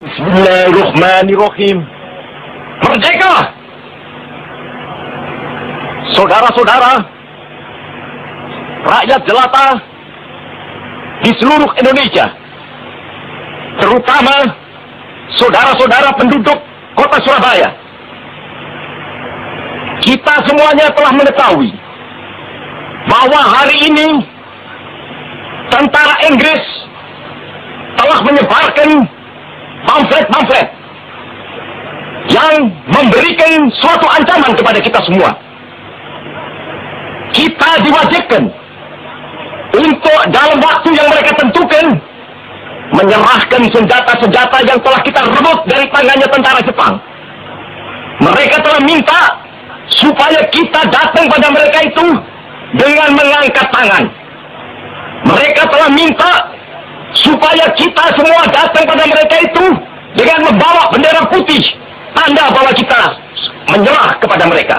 Bismillahirrahmanirrahim. Merdeka! Saudara-saudara, rakyat jelata di seluruh Indonesia, terutama saudara-saudara penduduk kota Surabaya, kita semuanya telah mengetahui bahwa hari ini tentara Inggris telah menyebarkan pamflet-pamflet yang memberikan suatu ancaman kepada kita semua. Kita diwajibkan untuk dalam waktu yang mereka tentukan menyerahkan senjata-senjata yang telah kita rebut dari tangannya tentara Jepang. Mereka telah minta supaya kita datang pada mereka itu dengan mengangkat tangan. Mereka telah minta supaya kita semua datang pada mereka itu dengan membawa bendera putih, tanda bahwa kita menyerah kepada mereka.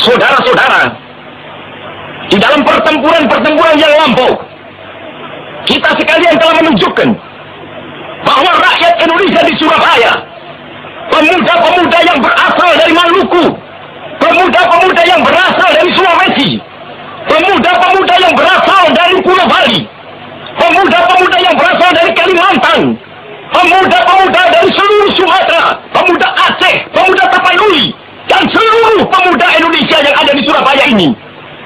Saudara-saudara, di dalam pertempuran-pertempuran yang lampau, kita sekalian telah menunjukkan bahwa rakyat Indonesia di Surabaya, pemuda-pemuda yang berasal dari Maluku, pemuda-pemuda yang berasal dari Sulawesi, pemuda-pemuda yang berasal dari Pulau Bali, pemuda-pemuda yang berasal dari Kalimantan, pemuda-pemuda dari seluruh Sumatera, pemuda Aceh, pemuda Tapanuli, dan seluruh pemuda Indonesia yang ada di Surabaya ini,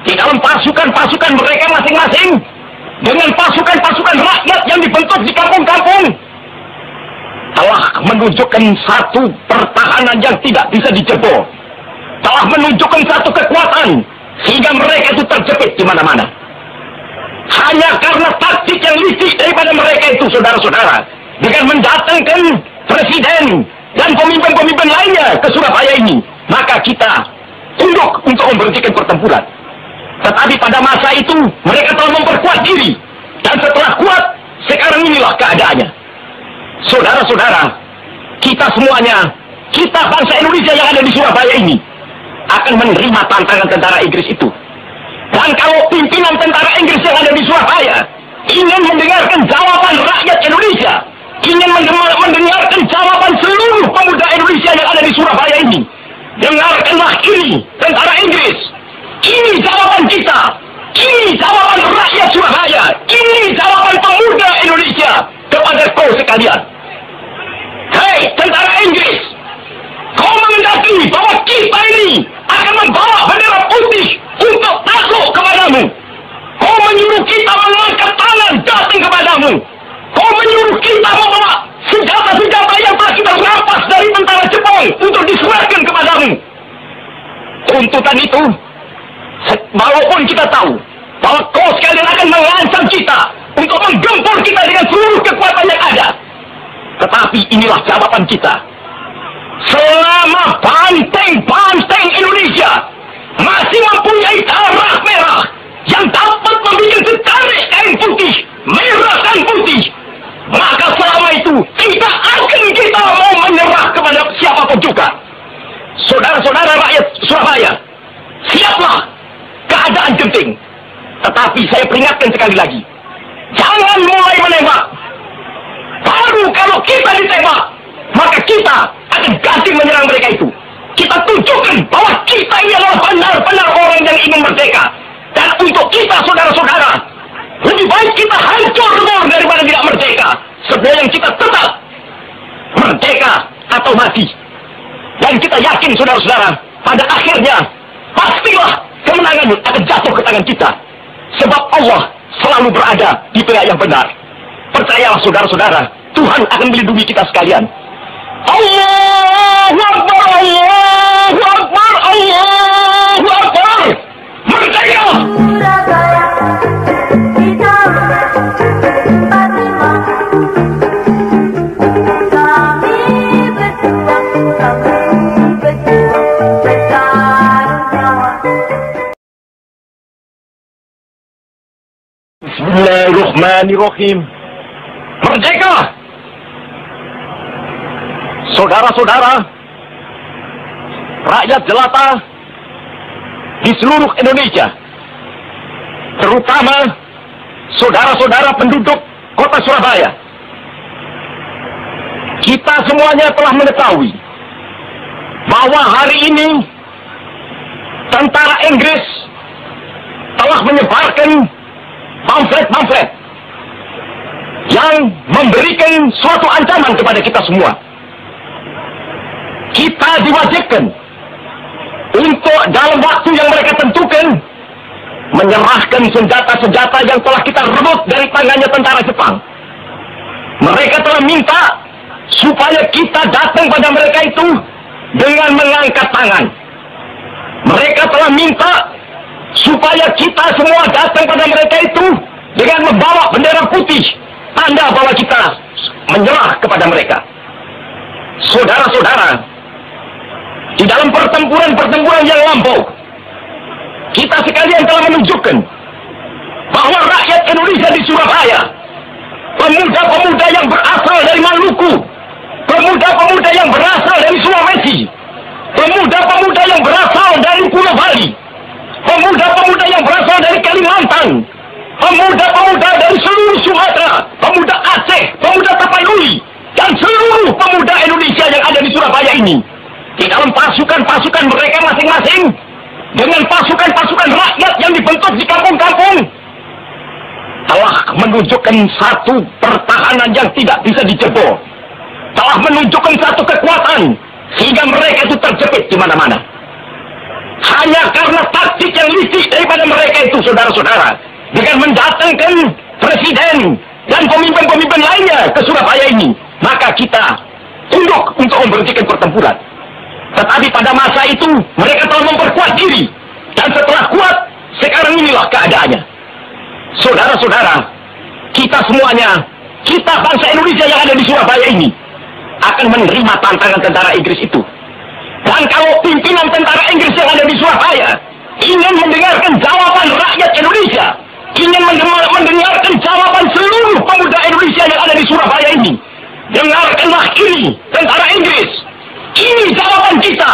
di dalam pasukan-pasukan mereka masing-masing, dengan pasukan-pasukan rakyat yang dibentuk di kampung-kampung, telah menunjukkan satu pertahanan yang tidak bisa dijebol, telah menunjukkan satu kekuatan sehingga mereka itu terjepit di mana-mana. Hanya karena taktik yang licik daripada mereka itu, saudara-saudara, dengan mendatangkan presiden dan pemimpin-pemimpin lainnya ke Surabaya ini, maka kita tunduk untuk memberhentikan pertempuran. Tetapi pada masa itu mereka telah memperkuat diri, dan setelah kuat, sekarang inilah keadaannya. Saudara-saudara, kita semuanya, kita bangsa Indonesia yang ada di Surabaya ini, akan menerima tantangan tentara Inggris itu. Dan kalau pimpinan tentara Inggris yang ada di Surabaya ingin mendengarkan jawaban rakyat Indonesia, ingin mendengarkan jawaban seluruh pemuda Indonesia yang ada di Surabaya ini, dengarkanlah ini, tentara Inggris. Ini jawaban kita. Ini jawaban rakyat Surabaya. Ini jawaban pemuda Indonesia kepada kau sekalian. Hei, tentara Inggris, kau menghendaki bahwa kita ini akan membawa bendera putih untuk takluk kepadamu. Kau menyuruh kita mengangkat tangan datang kepadamu. Kau menyuruh kita membawa senjata-senjata yang telah kita rampas dari tentara Jepang untuk diserahkan kepadamu. Tuntutan itu, walaupun kita tahu bahwa kau sekalian akan mengancam kita untuk menggempur kita dengan seluruh kekuatan yang ada, tetapi inilah jawaban kita. Selama banteng-banteng Indonesia masih mempunyai darah merah yang dapat membuat setarik kain putih, merah dan putih, maka selama itu tidak akan kita mau menyerah kepada siapapun juga. Saudara-saudara rakyat Surabaya, siaplah, keadaan genting. Tetapi saya peringatkan sekali lagi, jangan mulai menembak. Baru kalau kita ditembak, maka kita akan ganti menyerang mereka itu. Kita tunjukkan bahwa kita ini adalah benar-benar orang yang ingin merdeka. Dan untuk kita, saudara-saudara, lebih baik kita hancur daripada tidak merdeka, sebelum kita tetap merdeka atau mati. Dan kita yakin, saudara-saudara, pada akhirnya pastilah kemenangan akan jatuh ke tangan kita, sebab Allah selalu berada di pihak yang benar. Percayalah, saudara-saudara, Tuhan akan melindungi kita sekalian. Allahu Akbar, Allahu Akbar, Allahu Akbar. Merdeka! Bismillahirrahmanirrahim. Merdeka! Saudara-saudara, rakyat jelata di seluruh Indonesia, terutama saudara-saudara penduduk kota Surabaya, Kita semuanya telah mengetahui bahwa hari ini tentara Inggris telah menyebarkan pamflet-pamflet yang memberikan suatu ancaman kepada kita semua. Kita diwajibkan untuk dalam waktu yang mereka tentukan menyerahkan senjata-senjata yang telah kita rebut dari tangannya tentara Jepang. Mereka telah minta supaya kita datang pada mereka itu dengan mengangkat tangan. Mereka telah minta supaya kita semua datang pada mereka itu dengan membawa bendera putih, tanda bahwa kita menyerah kepada mereka. Saudara-saudara, di dalam pertempuran-pertempuran yang lampau, kita sekalian telah menunjukkan bahwa rakyat Indonesia di Surabaya, pemuda-pemuda yang berasal dari Maluku, pemuda-pemuda yang berasal dari Sulawesi, pemuda-pemuda yang berasal dari Pulau Bali, pemuda-pemuda yang berasal dari Kalimantan, pemuda-pemuda dari seluruh Sumatera, pemuda Aceh, pemuda Tapanuli, dan seluruh pemuda Indonesia yang ada di Surabaya ini, di dalam pasukan-pasukan mereka masing-masing, dengan pasukan-pasukan rakyat yang dibentuk di kampung-kampung, telah menunjukkan satu pertahanan yang tidak bisa dijebol, telah menunjukkan satu kekuatan sehingga mereka itu terjepit di mana-mana. Hanya karena taktik yang licik daripada mereka itu, saudara-saudara, dengan mendatangkan presiden dan pemimpin-pemimpin lainnya ke Surabaya ini, maka kita tunduk untuk memberhentikan pertempuran. Tetapi pada masa itu mereka telah memperkuat diri, dan setelah kuat, sekarang inilah keadaannya. Saudara-saudara, kita semuanya, kita bangsa Indonesia yang ada di Surabaya ini, akan menerima tantangan tentara Inggris itu. Dan kalau pimpinan tentara Inggris yang ada di Surabaya ingin mendengarkan jawaban rakyat Indonesia, ingin mendengarkan jawaban seluruh pemuda Indonesia yang ada di Surabaya ini, dengarkanlah ini, tentara Inggris. Ini jawaban kita.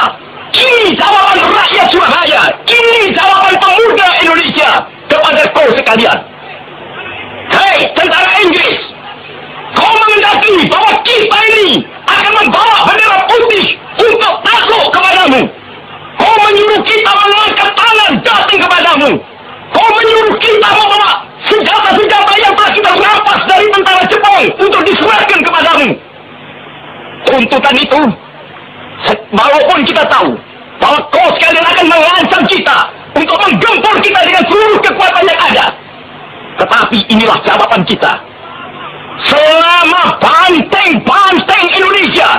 Ini jawaban rakyat Surabaya. Ini jawaban pemuda Indonesia kepada kau sekalian. Hei, tentara Inggris, kau mengendaki bahwa kita ini akan membawa bendera putih untuk takluk kepadamu. Kau menyuruh kita mengangkat tangan datang kepadamu. Kau menyuruh kita membawa senjata-senjata yang telah kita rampas dari tentara Jepang untuk diserahkan kepadamu. Tuntutan itu, walaupun kita tahu bahwa kau sekalian akan mengancam kita untuk menggempur kita dengan seluruh kekuatan yang ada, tetapi inilah jawaban kita. Selama banteng-banteng Indonesia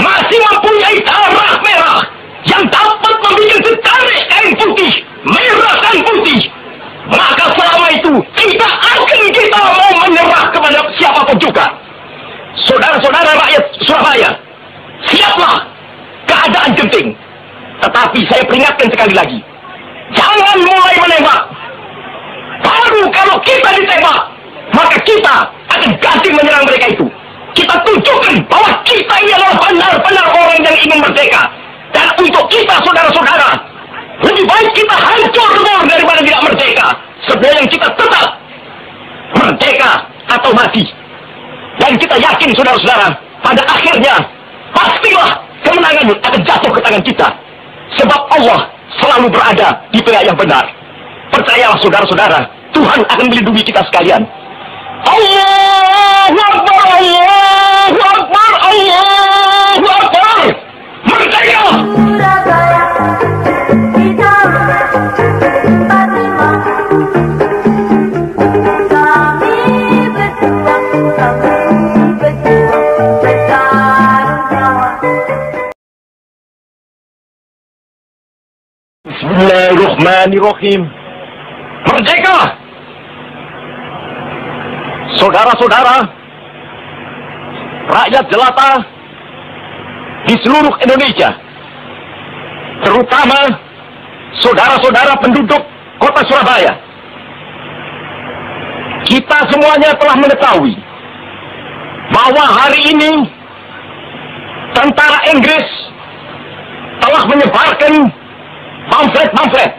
masih mempunyai darah merah yang dapat membuat setarik kain putih, merah dan putih, maka selama itu tidak akan kita mau menyerah kepada siapapun juga. Saudara-saudara rakyat Surabaya, siaplah, keadaan genting. Tetapi saya peringatkan sekali lagi, jangan mulai menembak. Baru kalau kita ditembak, maka kita akan ganti menyerang mereka itu. Kita tunjukkan bahwa kita ini adalah benar-benar orang yang ingin merdeka. Dan untuk kita, saudara-saudara, lebih baik kita hancur daripada tidak merdeka, sebelum kita tetap merdeka atau mati. Dan kita yakin, saudara-saudara, pada akhirnya pastilah kemenangan akan jatuh ke tangan kita. Sebab Allah selalu berada di pihak yang benar. Percayalah, saudara-saudara, Tuhan akan melindungi kita sekalian. Allahu Akbar, Allahu Akbar, Allahu Akbar. Merdeka! Surabaya, kita Fatimah. Kami berjuang bertaruh nyawa. Bismillahirrahmanirrahim. Merdeka! Saudara-saudara, rakyat jelata di seluruh Indonesia, terutama saudara-saudara penduduk kota Surabaya, kita semuanya telah mengetahui bahwa hari ini tentara Inggris telah menyebarkan pamflet-pamflet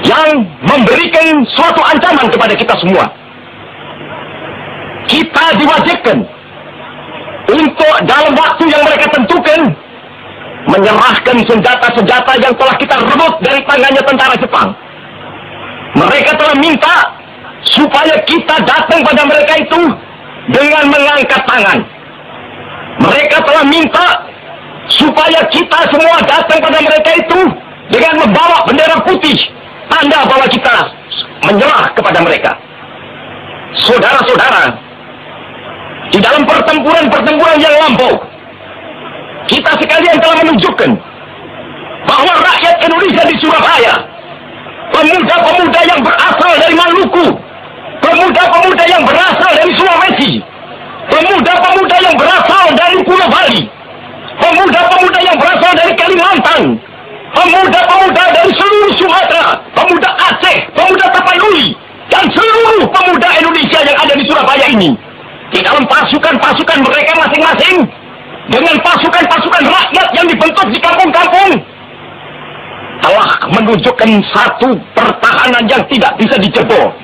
yang memberikan suatu ancaman kepada kita semua. Kita diwajibkan untuk dalam waktu yang mereka tentukan menyerahkan senjata-senjata yang telah kita rebut dari tangannya tentara Jepang. Mereka telah minta supaya kita datang pada mereka itu dengan mengangkat tangan. Mereka telah minta supaya kita semua datang pada mereka itu dengan membawa bendera putih, tanda bahwa kita menyerah kepada mereka. Saudara-saudara, di dalam pertempuran-pertempuran yang lampau, kita sekalian telah menunjukkan bahwa rakyat Indonesia di Surabaya, pemuda-pemuda yang berasal dari Maluku, pemuda-pemuda yang berasal dari Sulawesi, pemuda-pemuda yang berasal dari Pulau Bali, pemuda-pemuda yang berasal dari Kalimantan, pemuda-pemuda dari seluruh Sumatera, pemuda Aceh, pemuda Tapanuli, dan seluruh pemuda Indonesia yang ada di Surabaya ini, di dalam pasukan-pasukan mereka masing-masing, dengan pasukan-pasukan rakyat yang dibentuk di kampung-kampung, telah menunjukkan satu pertahanan yang tidak bisa dijebol,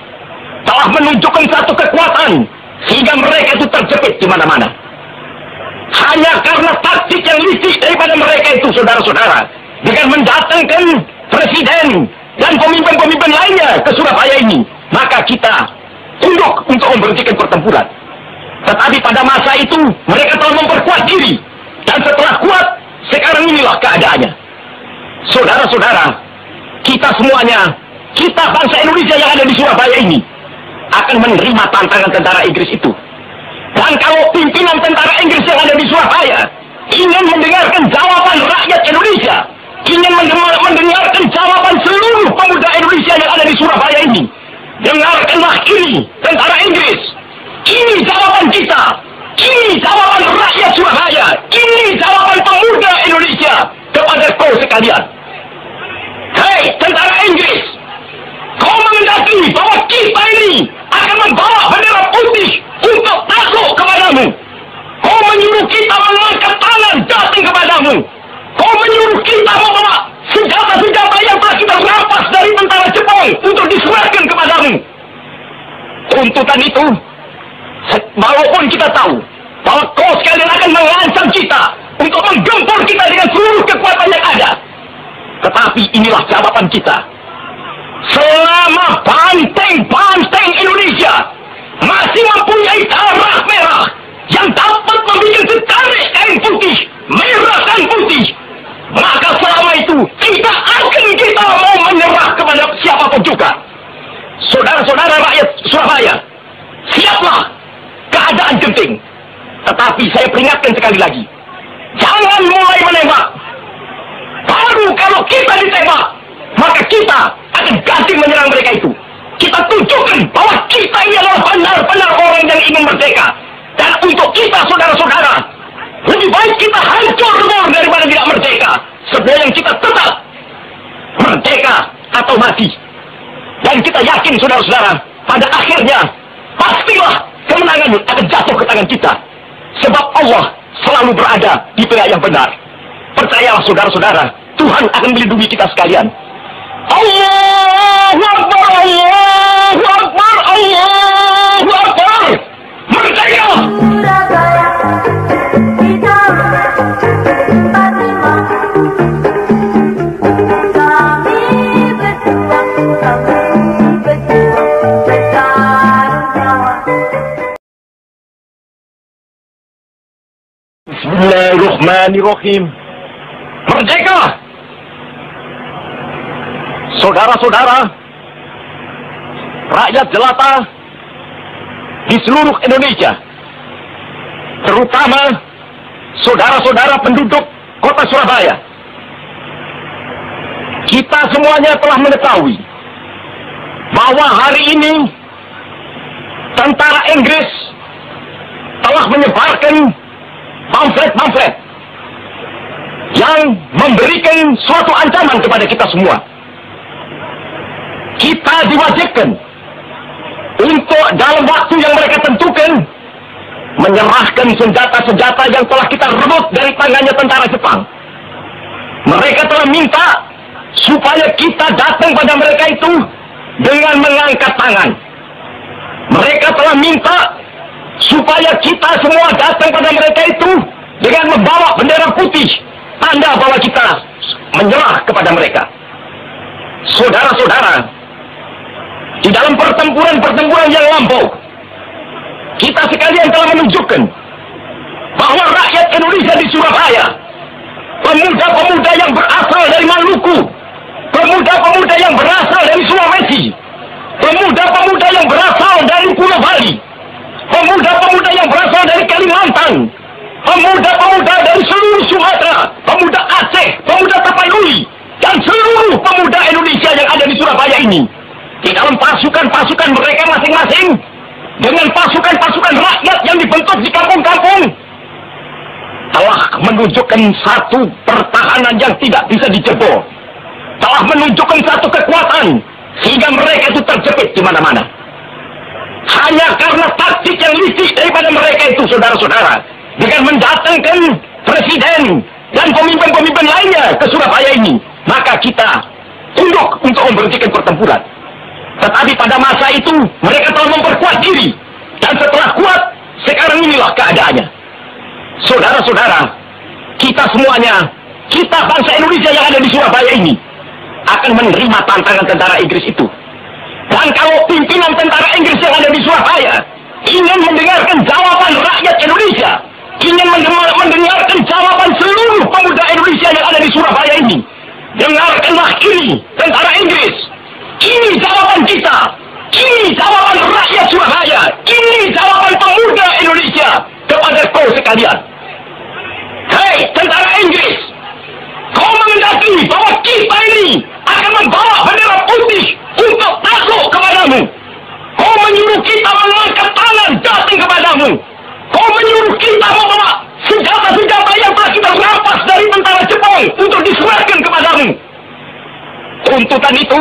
telah menunjukkan satu kekuatan sehingga mereka itu terjepit di mana-mana. Hanya karena taktik yang licik daripada mereka itu, saudara-saudara, dengan mendatangkan presiden dan pemimpin-pemimpin lainnya ke Surabaya ini, maka kita tunduk untuk memberhentikan pertempuran. Tetapi pada masa itu mereka telah memperkuat diri, dan setelah kuat, sekarang inilah keadaannya. Saudara-saudara, kita semuanya, kita bangsa Indonesia yang ada di Surabaya ini, akan menerima tantangan tentara Inggris itu. Dan kalau pimpinan tentara Inggris yang ada di Surabaya ingin mendengarkan jawaban rakyat Indonesia, ingin mendengarkan jawaban seluruh pemuda Indonesia yang ada di Surabaya ini, dengarkanlah ini, tentara Inggris. Ini jawaban kita. Ini jawaban rakyat Surabaya. Ini jawaban pemuda Indonesia kepada kau sekalian. Hei, tentara Inggris, kau mengendaki bahwa kita ini akan membawa bendera putih untuk takluk kepadamu. Kau menyuruh kita mengangkat tangan datang kepadamu. Kau menyuruh kita membawa senjata-senjata yang telah kita rampas dari tentara Jepang untuk diserahkan kepadamu. Tuntutan itu, walaupun kita tahu bahwa kau sekalian akan mengancam kita untuk menggempur kita dengan seluruh kekuatan yang ada, tetapi inilah jawaban kita. Selama banteng-banteng Indonesia masih mempunyai darah merah yang dapat membuat setarik kain putih, merah dan putih, maka selama itu tidak akan kita mau menyerah kepada siapapun juga. Saudara-saudara rakyat Surabaya, siaplah, keadaan genting. Tetapi saya peringatkan sekali lagi, jangan mulai menembak. Baru kalau kita ditembak, maka kita akan ganti menyerang mereka itu. Kita tunjukkan bahwa kita ini adalah benar-benar orang yang ingin merdeka. Dan untuk kita, saudara-saudara, lebih baik kita hancur lebur daripada tidak merdeka, sebelum kita tetap merdeka atau mati. Dan kita yakin, saudara-saudara, pada akhirnya pastilah kemenangan akan jatuh ke tangan kita, sebab Allah selalu berada di pihak yang benar. Percayalah, saudara-saudara, Tuhan akan melindungi kita sekalian. Allahu Akbar, Allahu Akbar, Allahu Akbar. Merdeka! Surabaya, kita Fatimah. Kami berjuang bertaruh nyawa. Bismillahirrahmanirrahim. Merdeka! Saudara-saudara, rakyat jelata di seluruh Indonesia, terutama saudara-saudara penduduk kota Surabaya, kita semuanya telah mengetahui bahwa hari ini tentara Inggris telah menyebarkan pamflet-pamflet yang memberikan suatu ancaman kepada kita semua. Kita diwajibkan untuk dalam waktu yang mereka tentukan menyerahkan senjata-senjata yang telah kita rebut dari tangannya tentara Jepang. Mereka telah minta supaya kita datang pada mereka itu dengan mengangkat tangan. Mereka telah minta supaya supaya kita semua datang pada mereka itu dengan membawa bendera putih, tanda bahwa kita menyerah kepada mereka. Saudara-saudara, di dalam pertempuran-pertempuran yang lampau, kita sekalian telah menunjukkan bahwa rakyat Indonesia di Surabaya, pemuda-pemuda yang berasal dari Maluku, pemuda-pemuda yang berasal dari Sulawesi, pemuda-pemuda yang berasal dari Pulau Bali, pemuda-pemuda yang berasal dari Kalimantan, pemuda-pemuda dari seluruh Sumatera, pemuda Aceh, pemuda Tapanuli, dan seluruh pemuda Indonesia yang ada di Surabaya ini, di dalam pasukan-pasukan mereka masing-masing, dengan pasukan-pasukan rakyat yang dibentuk di kampung-kampung, telah menunjukkan satu pertahanan yang tidak bisa dijebol, telah menunjukkan satu kekuatan sehingga mereka itu terjepit di mana-mana. Hanya karena taktik yang licik daripada mereka itu, saudara-saudara, dengan mendatangkan presiden dan pemimpin-pemimpin lainnya ke Surabaya ini, maka kita tunduk untuk memberhentikan pertempuran. Tetapi pada masa itu mereka telah memperkuat diri, dan setelah kuat, sekarang inilah keadaannya. Saudara-saudara, kita semuanya, kita bangsa Indonesia yang ada di Surabaya ini, akan menerima tantangan tentara Inggris itu. Dan kalau pimpinan tentara Inggris yang ada di Surabaya ingin mendengarkan jawaban rakyat Indonesia, ingin mendengarkan jawaban seluruh pemuda Indonesia yang ada di Surabaya ini, dengarkanlah ini, tentara Inggris. Ini jawaban kita. Ini jawaban rakyat Surabaya. Ini jawaban pemuda Indonesia kepada kau sekalian. Hei, tentara Inggris, kau mengendaki bahwa kita ini akan membawa bendera putih untuk takluk kepadamu. Kau menyuruh kita mengangkat tangan datang kepadamu. Kau menyuruh kita membawa senjata-senjata yang telah kita rampas dari tentara Jepang untuk diserahkan kepadamu. Tuntutan itu,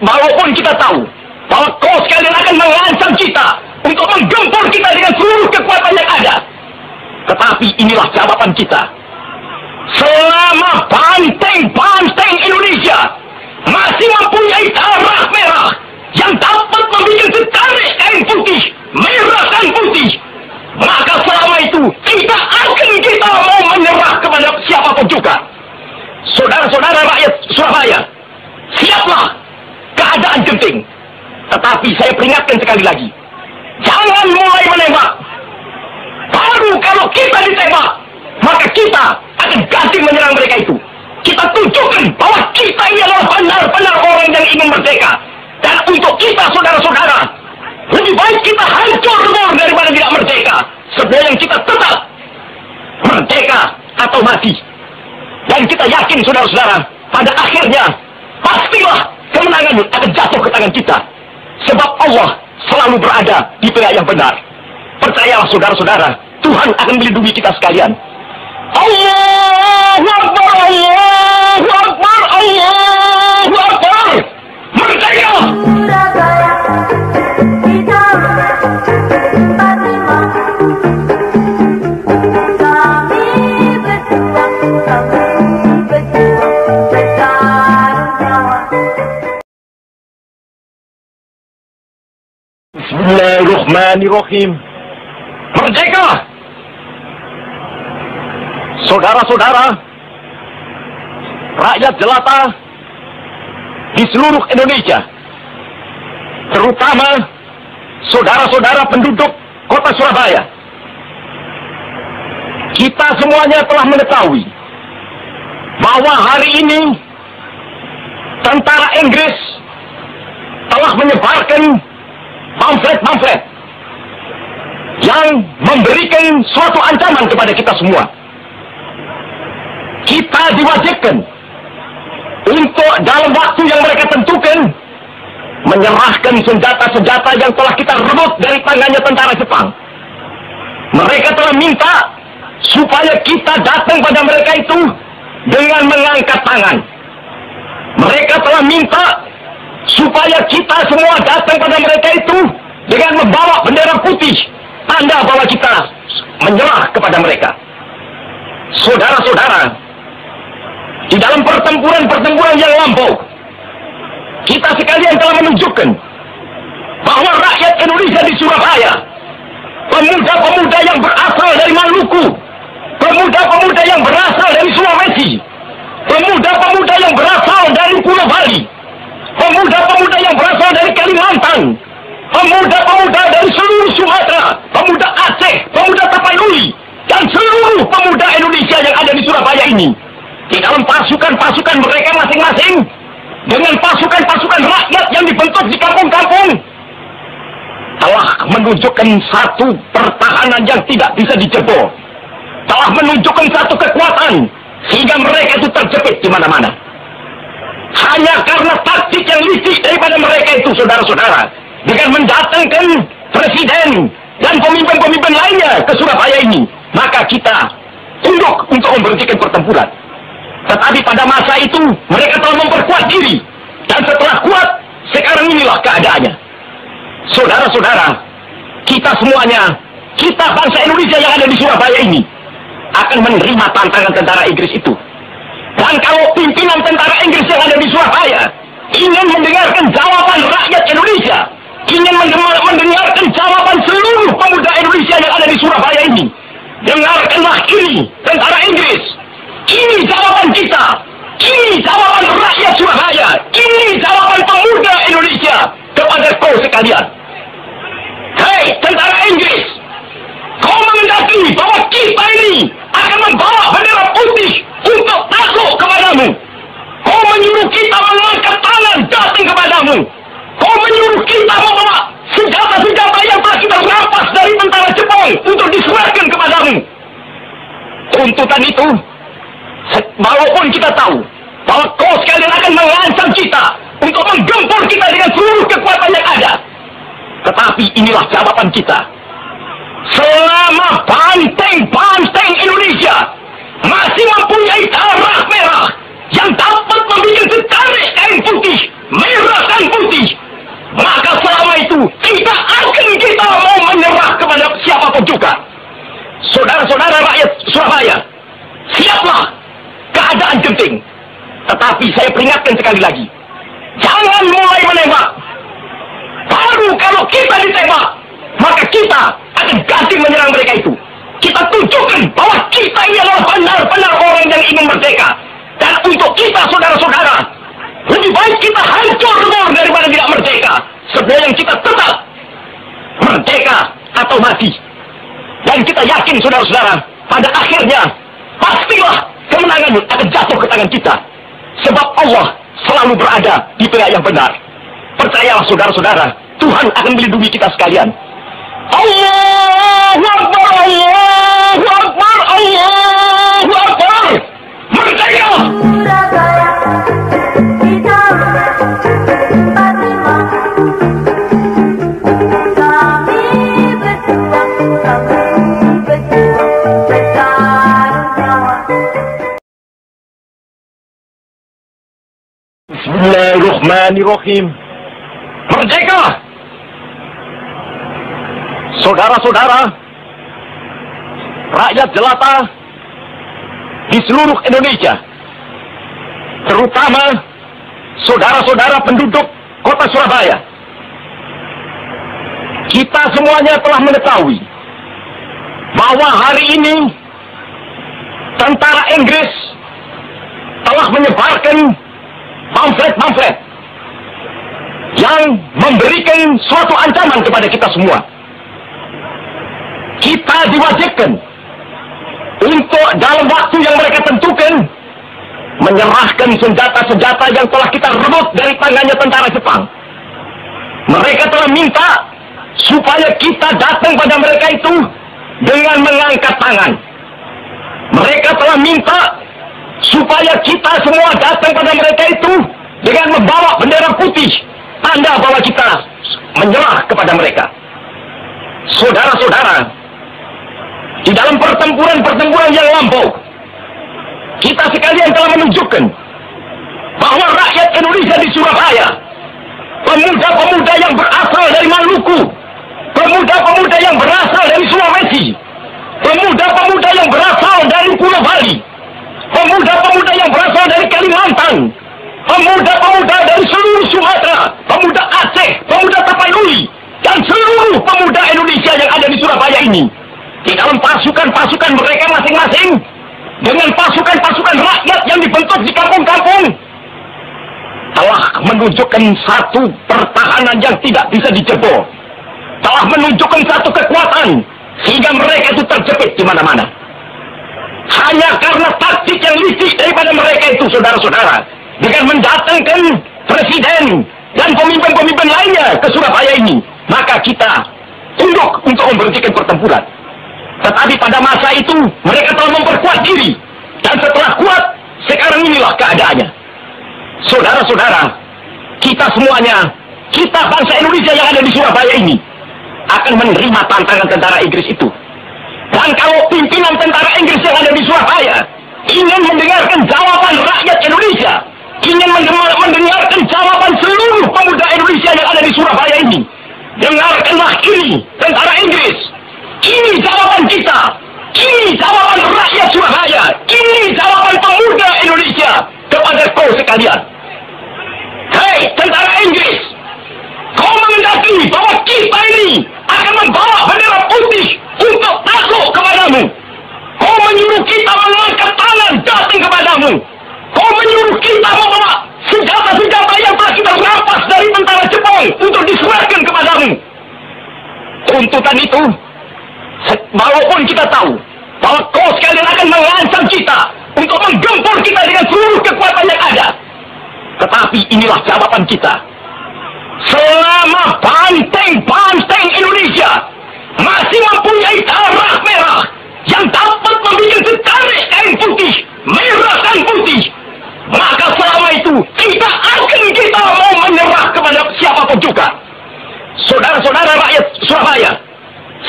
walaupun kita tahu bahwa kau sekalian akan mengancam kita untuk menggempur kita dengan seluruh kekuatan yang ada, tetapi inilah jawaban kita. Selama banteng-banteng Indonesia masih mempunyai darah merah yang dapat membuat setarik kain putih, merah dan putih, maka selama itu kita mau menyerah kepada siapapun juga. Saudara-saudara rakyat Surabaya, siaplah, keadaan genting. Tetapi saya peringatkan sekali lagi, jangan mulai menembak. Baru kalau kita ditembak, maka kita akan ganti menyerang mereka itu. Kita tunjukkan bahwa kita ini adalah benar-benar orang yang ingin merdeka. Dan untuk kita, saudara-saudara, lebih baik kita hancur daripada tidak merdeka, sebelum kita tetap merdeka atau mati. Dan kita yakin, saudara-saudara, pada akhirnya pastilah kemenangan akan jatuh ke tangan kita. Sebab Allah selalu berada di pihak yang benar. Percayalah, saudara-saudara, Tuhan akan melindungi kita sekalian. Allahu Akbar, Allahu Akbar, Allahu Akbar. Merdeka! Surabaya, kita Fatima. Kami berjuang bertaruh nyawa. Bismillahirrahmanirrahim. Merdeka! Saudara-saudara, rakyat jelata di seluruh Indonesia, terutama saudara-saudara penduduk kota Surabaya, kita semuanya telah mengetahui bahwa hari ini tentara Inggris telah menyebarkan pamflet-pamflet yang memberikan suatu ancaman kepada kita semua. Kita diwajibkan untuk dalam waktu yang mereka tentukan menyerahkan senjata-senjata yang telah kita rebut dari tangannya tentara Jepang. Mereka telah minta supaya kita datang pada mereka itu dengan mengangkat tangan. Mereka telah minta supaya kita semua datang pada mereka itu dengan membawa bendera putih, tanda bahwa kita menyerah kepada mereka. Saudara-saudara, di dalam pertempuran-pertempuran yang lampau, kita sekalian telah menunjukkan bahwa rakyat Indonesia di Surabaya, Kalimantan, pemuda-pemuda dari seluruh Sumatera, pemuda Aceh, pemuda Tapanuli, dan seluruh pemuda Indonesia yang ada di Surabaya ini, di dalam pasukan-pasukan mereka masing-masing, dengan pasukan-pasukan rakyat yang dibentuk di kampung-kampung, telah menunjukkan satu pertahanan yang tidak bisa dijebol, telah menunjukkan satu kekuatan, sehingga mereka itu terjepit di mana-mana. Hanya karena taktik yang licik daripada mereka itu, saudara-saudara, dengan mendatangkan presiden dan pemimpin-pemimpin lainnya ke Surabaya ini, maka kita tunduk untuk memberhentikan pertempuran. Tetapi pada masa itu mereka telah memperkuat diri, dan setelah kuat, sekarang inilah keadaannya. Saudara-saudara, kita semuanya, kita bangsa Indonesia yang ada di Surabaya ini, akan menerima tantangan tentara Inggris itu. Dan kalau pimpinan tentara Inggris yang ada di Surabaya ingin mendengarkan jawaban rakyat Indonesia, ingin mendengarkan jawaban seluruh pemuda Indonesia yang ada di Surabaya ini, dengarkanlah ini, tentara Inggris. Ini jawaban kita. Ini jawaban rakyat Surabaya. Ini jawaban pemuda Indonesia kepada kau sekalian. Hei, tentara Inggris, kau menghendaki bahwa kita ini akan membawa bendera putih untuk takluk kepadamu. Kau menyuruh kita mengangkat tangan datang kepadamu. Kau menyuruh kita membawa senjata-senjata yang telah kita rampas dari tentara Jepang untuk diserahkan kepadamu. Tuntutan itu, walaupun kita tahu bahwa kau sekalian akan mengancam kita untuk menggempur kita dengan seluruh kekuatan yang ada, tetapi inilah jawaban kita. Selama banteng-banteng Indonesia masih mempunyai darah merah yang dapat membuat setarik kain putih, merah dan putih, maka selama itu tidak akan kita mau menyerah kepada siapapun juga. Saudara-saudara rakyat Surabaya, siaplah, keadaan genting. Tetapi saya peringatkan sekali lagi, jangan mulai menembak. Baru kalau kita ditembak, maka kita akan ganti menyerang mereka itu. Kita tunjukkan bahwa kita ini adalah benar-benar orang yang ingin merdeka. Dan untuk kita, saudara-saudara, lebih baik kita hancur daripada tidak merdeka, sebelum kita tetap merdeka atau mati. Dan kita yakin, saudara-saudara, pada akhirnya pastilah kemenangan akan jatuh ke tangan kita, sebab Allah selalu berada di pihak yang benar. Percayalah, saudara-saudara, Tuhan akan melindungi kita sekalian. Allahu Akbar, Allahu Akbar, Allahu Akbar. Merdeka! Surabaya, kita Fatimah. Kami berjuang bertaruh nyawa. Bismillahirrahmanirrahim. Merdeka! Saudara-saudara, rakyat jelata di seluruh Indonesia, terutama saudara-saudara penduduk kota Surabaya, kita semuanya telah mengetahui bahwa hari ini tentara Inggris telah menyebarkan pamflet-pamflet yang memberikan suatu ancaman kepada kita semua. Kita diwajibkan untuk dalam waktu yang mereka tentukan menyerahkan senjata-senjata yang telah kita rebut dari tangannya tentara Jepang. Mereka telah minta supaya kita datang pada mereka itu dengan mengangkat tangan. Mereka telah minta supaya kita semua datang pada mereka itu dengan membawa bendera putih, tanda bahwa kita menyerah kepada mereka. Saudara-saudara, di dalam pertempuran-pertempuran yang lampau, kita sekalian telah menunjukkan bahwa rakyat Indonesia di Surabaya, pemuda-pemuda yang berasal dari Maluku, pemuda-pemuda yang berasal dari Sulawesi, pemuda-pemuda yang berasal dari Pulau Bali, pemuda-pemuda yang berasal dari Kalimantan, pemuda-pemuda dari seluruh Sumatera, pemuda Aceh, pemuda Tapanuli, dan seluruh pemuda Indonesia yang ada di Surabaya ini, di dalam pasukan-pasukan mereka masing-masing, dengan pasukan-pasukan rakyat yang dibentuk di kampung-kampung, telah menunjukkan satu pertahanan yang tidak bisa dijebol, telah menunjukkan satu kekuatan sehingga mereka itu terjepit di mana-mana. Hanya karena taktik yang licik daripada mereka itu, saudara-saudara, dengan mendatangkan presiden dan pemimpin-pemimpin lainnya ke Surabaya ini, maka kita tunduk untuk memberhentikan pertempuran. Tetapi pada masa itu mereka telah memperkuat diri, dan setelah kuat, sekarang inilah keadaannya. Saudara-saudara, kita semuanya, kita bangsa Indonesia yang ada di Surabaya ini, akan menerima tantangan tentara Inggris itu. Dan kalau pimpinan tentara Inggris yang ada di Surabaya ingin mendengarkan jawaban rakyat Indonesia, ingin mendengarkan jawaban seluruh pemuda Indonesia yang ada di Surabaya ini, dengarkanlah ini, tentara Inggris. Ini jawaban kita. Ini jawaban rakyat Surabaya. Ini jawaban pemuda Indonesia kepada kau sekalian. Hei, tentara Inggris, kau mengendaki bahwa kita ini akan membawa bendera putih untuk takluk kepadamu. Kau menyuruh kita mengangkat tangan datang kepadamu. Kau menyuruh kita membawa senjata-senjata yang telah kita rampas dari tentara Jepang untuk diserahkan kepadamu. Tuntutan itu, walaupun kita tahu bahwa kau sekalian akan mengancam kita untuk menggempur kita dengan seluruh kekuatan yang ada, tetapi inilah jawaban kita. Selama banteng-banteng Indonesia masih mempunyai darah merah yang dapat membuat setarik kain putih, merah dan putih, maka selama itu tidak akan kita mau menyerah kepada siapapun juga. Saudara-saudara rakyat Surabaya,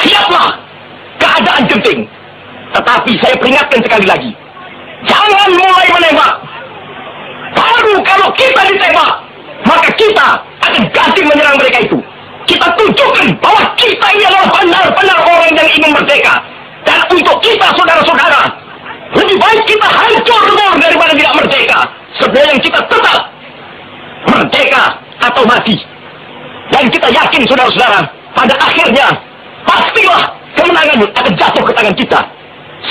siaplah, keadaan genting. Tetapi saya peringatkan sekali lagi, jangan mulai menembak. Baru kalau kita ditembak, maka kita akan ganti menyerang mereka itu. Kita tunjukkan bahwa kita ini adalah benar-benar orang yang ingin merdeka. Dan untuk kita, saudara-saudara, lebih baik kita hancur daripada tidak merdeka. Sebelum kita tetap merdeka atau mati. Dan kita yakin, saudara-saudara, pada akhirnya pastilah kemenangan akan jatuh ke tangan kita.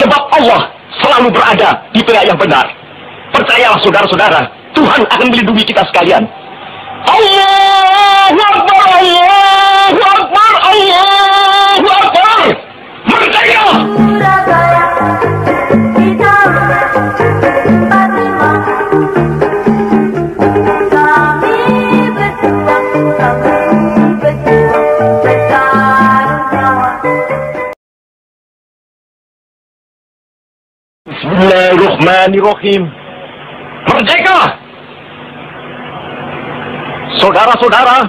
Sebab Allah selalu berada di pihak yang benar. Percayalah, saudara-saudara, Tuhan akan melindungi kita sekalian. Allahu Akbar, Allahu Akbar, Allahu Akbar. Merdeka! Surabaya, kita Fatimah. Kami berjuang bertaruh nyawa. Bismillahirrahmanirrahim. Merdeka! Saudara-saudara,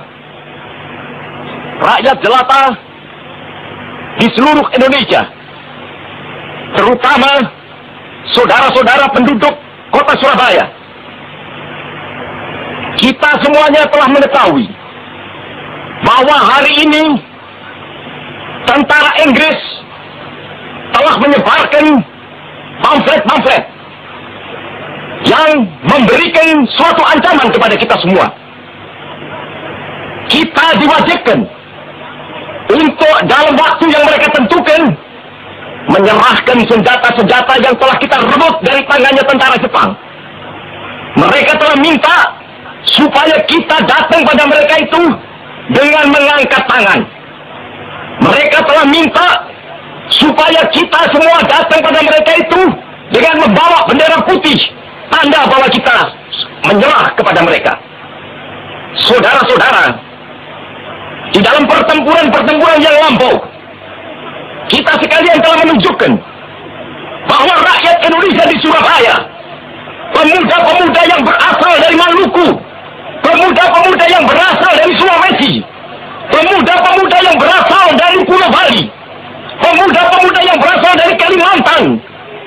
rakyat jelata di seluruh Indonesia, terutama saudara-saudara penduduk kota Surabaya, kita semuanya telah mengetahui bahwa hari ini tentara Inggris telah menyebarkan pamflet-pamflet yang memberikan suatu ancaman kepada kita semua. Kita diwajibkan untuk dalam waktu yang mereka tentukan menyerahkan senjata-senjata yang telah kita rebut dari tangannya tentara Jepang. Mereka telah minta supaya kita datang pada mereka itu dengan mengangkat tangan. Mereka telah minta supaya kita semua datang pada mereka itu dengan membawa bendera putih, tanda bahwa kita menyerah kepada mereka. Saudara-saudara, di dalam pertempuran-pertempuran yang lampau, kita sekalian telah menunjukkan bahwa rakyat Indonesia di Surabaya, pemuda-pemuda yang berasal dari Maluku, pemuda-pemuda yang berasal dari Sulawesi, pemuda-pemuda yang berasal dari Pulau Bali, pemuda-pemuda yang berasal dari Kalimantan,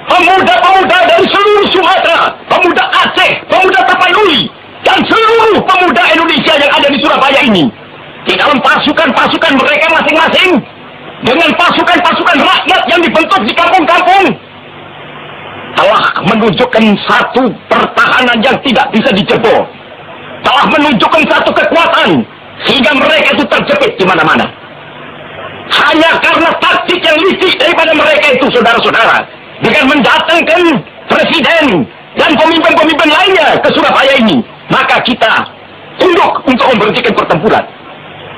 pemuda-pemuda dari seluruh Sumatera, pemuda Aceh, pemuda Tapanuli, dan seluruh pemuda Indonesia yang ada di Surabaya ini, di dalam pasukan-pasukan mereka masing-masing, dengan pasukan-pasukan rakyat yang dibentuk di kampung-kampung, telah menunjukkan satu pertahanan yang tidak bisa dijebol, telah menunjukkan satu kekuatan sehingga mereka itu terjepit di mana-mana. Hanya karena taktik yang licik daripada mereka itu, saudara-saudara, dengan mendatangkan presiden dan pemimpin-pemimpin lainnya ke Surabaya ini, maka kita tunduk untuk memberhentikan pertempuran.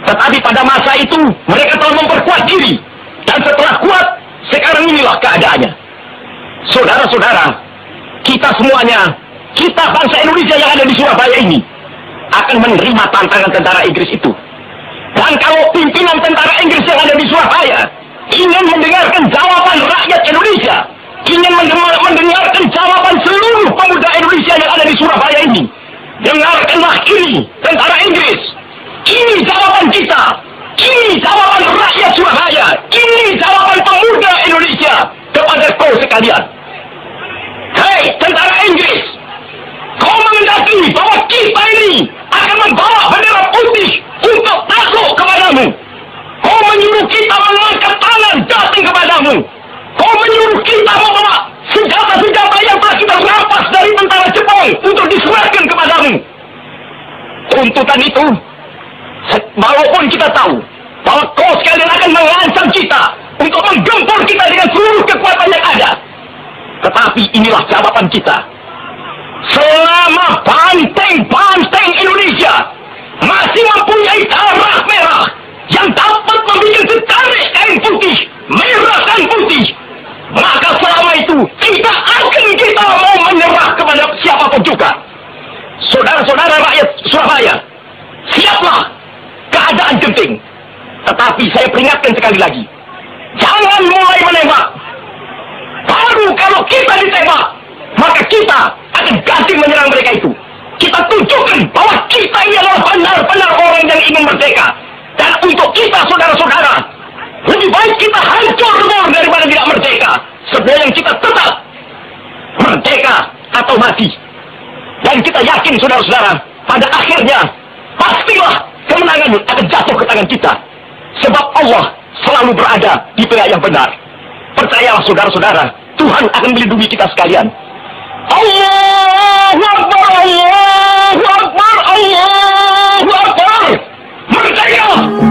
Tetapi pada masa itu mereka telah memperkuat diri, dan setelah kuat, sekarang inilah keadaannya. Saudara-saudara, kita semuanya, kita bangsa Indonesia yang ada di Surabaya ini, akan menerima tantangan tentara Inggris itu. Dan kalau pimpinan tentara Inggris yang ada di Surabaya ingin mendengarkan jawaban rakyat Indonesia, ingin mendengarkan jawaban seluruh pemuda Indonesia yang ada di Surabaya ini, dengarkanlah ini, tentara Inggris. Ini jawaban kita. Ini jawaban rakyat Surabaya. Ini jawaban pemuda Indonesia kepada kau sekalian. Hei, tentara Inggris, kau menghendaki bahwa kita ini akan membawa bendera putih untuk takluk kepadamu. Kau menyuruh kita mengangkat tangan datang kepadamu. Kau menyuruh kita membawa senjata-senjata yang telah kita rampas dari tentara Jepang untuk diserahkan kepadamu. Tuntutan itu, walaupun kita tahu bahwa kau sekalian akan mengancam kita untuk menggempur kita dengan seluruh kekuatan yang ada, tetapi inilah jawaban kita. Selama banteng-banteng Indonesia masih mempunyai darah merah yang dapat membuat setarik kain putih, merah dan putih, maka selama itu tidak akan kita mau menyerah kepada siapapun juga. Saudara-saudara rakyat Surabaya, siaplah, keadaan genting. Tetapi saya peringatkan sekali lagi, jangan mulai menembak. Baru kalau kita ditembak, maka kita akan ganti menyerang mereka itu. Kita tunjukkan bahwa kita ini adalah benar-benar orang yang ingin merdeka. Dan untuk kita, saudara-saudara, lebih baik kita hancur daripada tidak merdeka. Sebab yang kita tetap merdeka atau mati. Dan kita yakin, saudara-saudara, pada akhirnya pastilah kemenangan akan jatuh ke tangan kita. Sebab Allah selalu berada di pihak yang benar. Percayalah, saudara-saudara, Tuhan akan melindungi kita sekalian. Allahu Akbar, Allahu Akbar, Allahu Akbar. Merdeka!